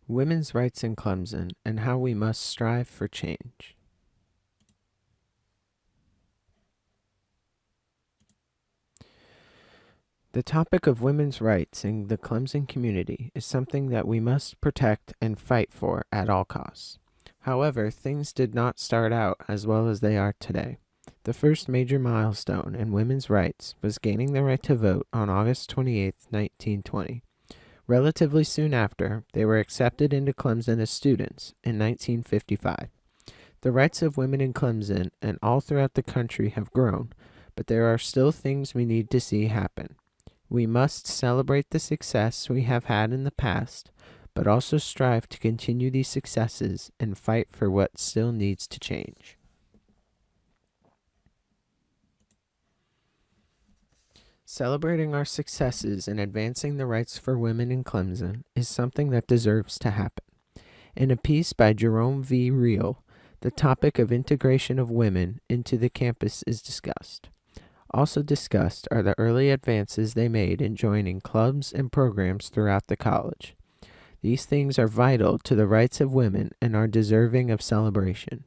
Women's rights in Clemson and how we must strive for change. The topic of women's rights in the Clemson community is something that we must protect and fight for at all costs. However, things did not start out as well as they are today. The first major milestone in women's rights was gaining the right to vote on August 28, 1920. Relatively soon after, they were accepted into Clemson as students in 1955. The rights of women in Clemson and all throughout the country have grown, but there are still things we need to see happen. We must celebrate the success we have had in the past, but also strive to continue these successes and fight for what still needs to change. Celebrating our successes and advancing the rights for women in Clemson is something that deserves to happen. In a piece by Jerome V. Reel, the topic of integration of women into the campus is discussed. Also discussed are the early advances they made in joining clubs and programs throughout the college. These things are vital to the rights of women and are deserving of celebration.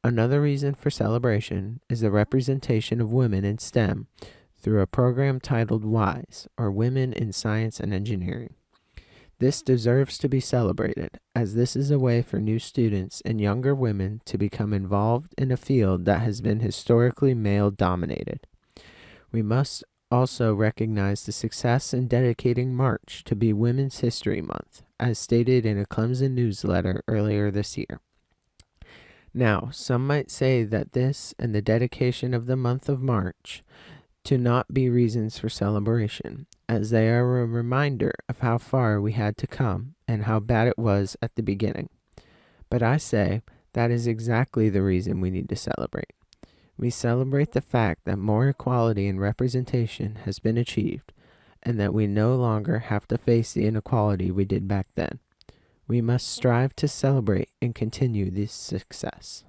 Another reason for celebration is the representation of women in STEM through a program titled WISE, or Women in Science and Engineering. This deserves to be celebrated, as this is a way for new students and younger women to become involved in a field that has been historically male-dominated. We must also recognize the success in dedicating March to be Women's History Month, as stated in a Clemson newsletter earlier this year. Now, some might say that this and the dedication of the month of March to not be reasons for celebration, as they are a reminder of how far we had to come and how bad it was at the beginning. But I say that is exactly the reason we need to celebrate. We celebrate the fact that more equality and representation has been achieved, and that we no longer have to face the inequality we did back then. We must strive to celebrate and continue this success.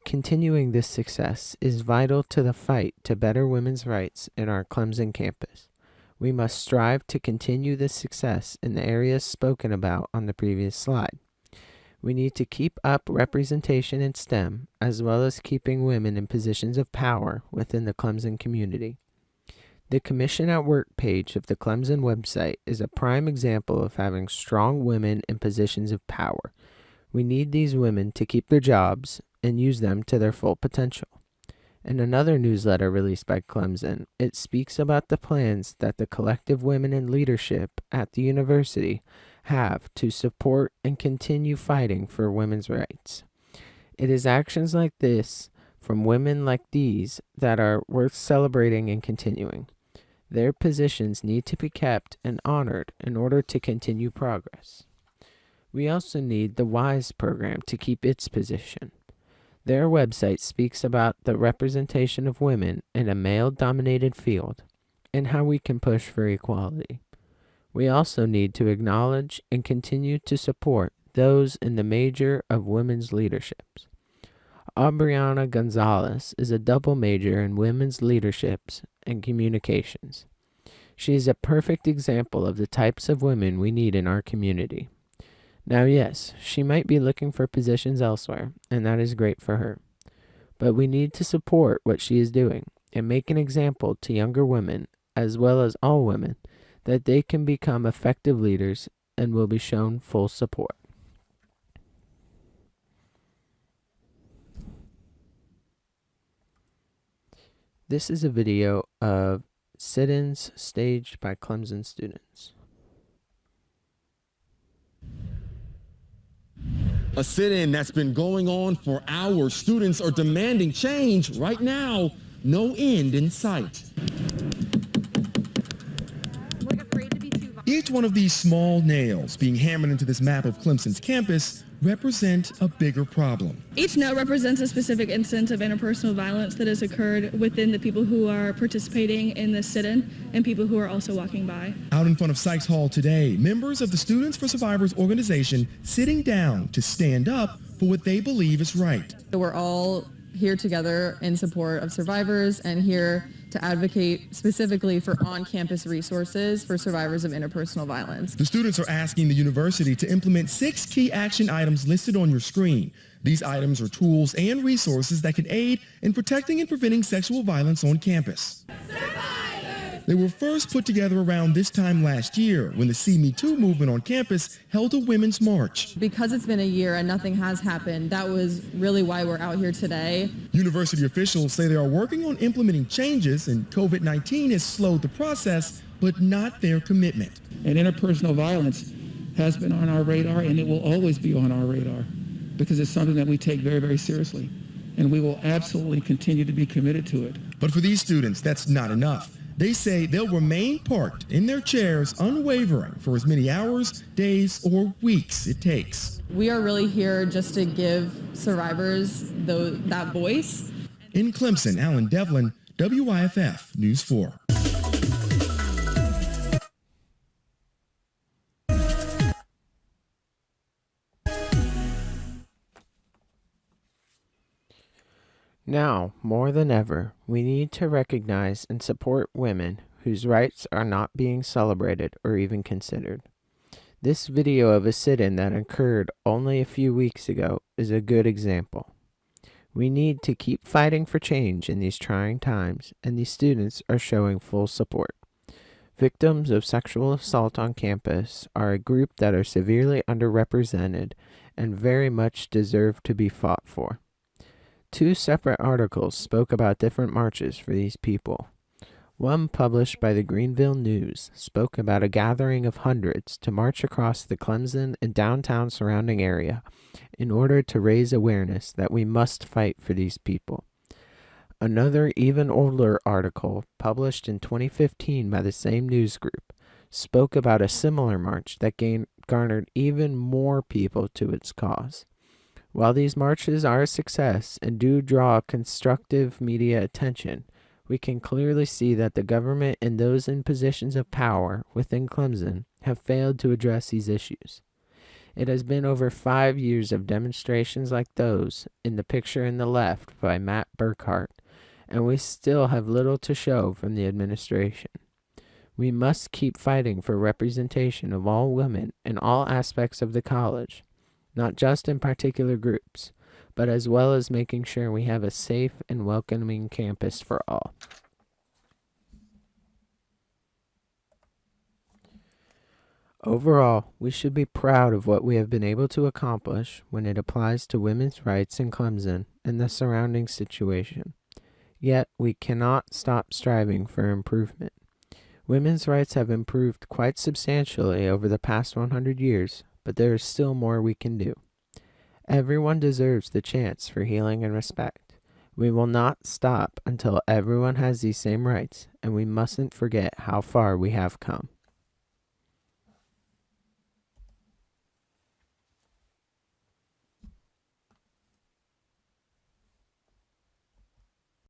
Continuing this success is vital to the fight to better women's rights in our Clemson campus. We must strive to continue this success in the areas spoken about on the previous slide. We need to keep up representation in STEM, as well as keeping women in positions of power within the Clemson community. The Commission at Work page of the Clemson website is a prime example of having strong women in positions of power. We need these women to keep their jobs and use them to their full potential. In another newsletter released by Clemson, it speaks about the plans that the collective women in leadership at the university have to support and continue fighting for women's rights. It is actions like this from women like these that are worth celebrating and continuing. Their positions need to be kept and honored in order to continue progress. We also need the WISE program to keep its position. Their website speaks about the representation of women in a male-dominated field and how we can push for equality. We also need to acknowledge and continue to support those in the major of women's leaderships. Aubriana Gonzalez is a double major in women's leaderships and communications. She is a perfect example of the types of women we need in our community. Now, yes, she might be looking for positions elsewhere, and that is great for her. But we need to support what she is doing and make an example to younger women, as well as all women, that they can become effective leaders and will be shown full support. This is a video of sit-ins staged by Clemson students. A sit-in that's been going on for hours. Students are demanding change right now. No end in sight. Each one of these small nails being hammered into this map of Clemson's campus represent a bigger problem. Each nail represents a specific instance of interpersonal violence that has occurred within the people who are participating in this sit-in and people who are also walking by. Out in front of Sykes Hall today, members of the Students for Survivors organization sitting down to stand up for what they believe is right. We're all here together in support of survivors and here to advocate specifically for on-campus resources for survivors of interpersonal violence. The students are asking the university to implement 6 key action items listed on your screen. These items are tools and resources that can aid in protecting and preventing sexual violence on campus. They were first put together around this time last year when the See Me Too movement on campus held a women's march. Because it's been a year and nothing has happened, that was really why we're out here today. University officials say they are working on implementing changes, and COVID-19 has slowed the process, but not their commitment. And interpersonal violence has been on our radar, and it will always be on our radar because it's something that we take very, very seriously, and we will absolutely continue to be committed to it. But for these students, that's not enough. They say they'll remain parked in their chairs unwavering for as many hours, days, or weeks it takes. We are really here just to give survivors that voice. In Clemson, Alan Devlin, WIFF News 4. Now, more than ever, we need to recognize and support women whose rights are not being celebrated or even considered. This video of a sit-in that occurred only a few weeks ago is a good example. We need to keep fighting for change in these trying times, and these students are showing full support. Victims of sexual assault on campus are a group that are severely underrepresented and very much deserve to be fought for. 2 separate articles spoke about different marches for these people. One, published by the Greenville News, spoke about a gathering of hundreds to march across the Clemson and downtown surrounding area in order to raise awareness that we must fight for these people. Another, even older article, published in 2015 by the same news group, spoke about a similar march that garnered even more people to its cause. While these marches are a success and do draw constructive media attention, we can clearly see that the government and those in positions of power within Clemson have failed to address these issues. It has been over 5 years of demonstrations like those in the picture in the left by Matt Burkhart, and we still have little to show from the administration. We must keep fighting for representation of all women in all aspects of the college, not just in particular groups, but as well as making sure we have a safe and welcoming campus for all. Overall, we should be proud of what we have been able to accomplish when it applies to women's rights in Clemson and the surrounding situation. Yet, we cannot stop striving for improvement. Women's rights have improved quite substantially over the past 100 years, but there is still more we can do. Everyone deserves the chance for healing and respect. We will not stop until everyone has these same rights, and we mustn't forget how far we have come.